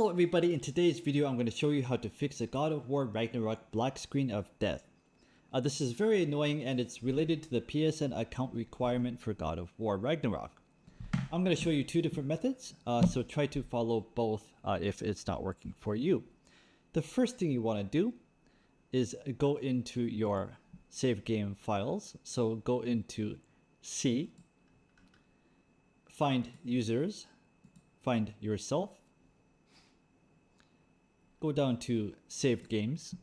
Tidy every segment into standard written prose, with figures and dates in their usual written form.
Hello everybody, in today's video I'm going to show you how to fix a God of War Ragnarok black screen of death. This is very annoying and it's related to the PSN account requirement for God of War Ragnarok. I'm going to show you two different methods, so try to follow both if it's not working for you. The first thing you want to do is go into your save game files. So go into C, find users, find yourself, go down to saved games,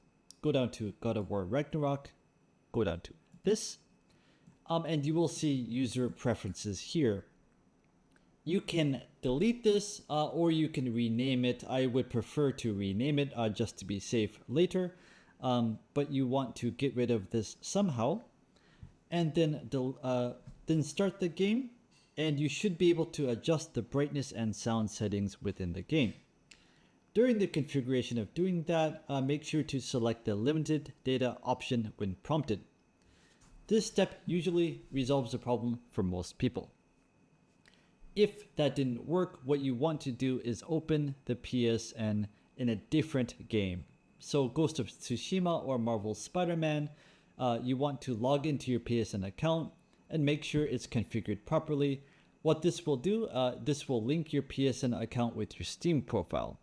go down to God of War Ragnarok, go down to this, and you will see user preferences here. You can delete this or you can rename it. I would prefer to rename it just to be safe later, but you want to get rid of this somehow, and then start the game, and you should be able to adjust the brightness and sound settings within the game. During the configuration of doing that, make sure to select the limited data option when prompted. This step usually resolves the problem for most people. If that didn't work, what you want to do is open the PSN in a different game. So Ghost of Tsushima or Marvel Spider-Man, you want to log into your PSN account and make sure it's configured properly. What this will do, this will link your PSN account with your Steam profile.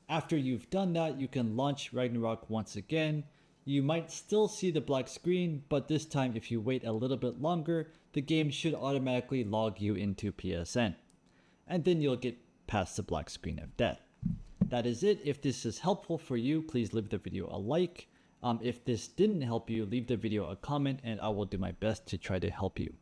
After you've done that, you can launch Ragnarok once again. You might still see the black screen, but this time if you wait a little bit longer, the game should automatically log you into PSN. And then you'll get past the black screen of death. That is it. If this is helpful for you, please leave the video a like. If this didn't help you, leave the video a comment and I will do my best to try to help you.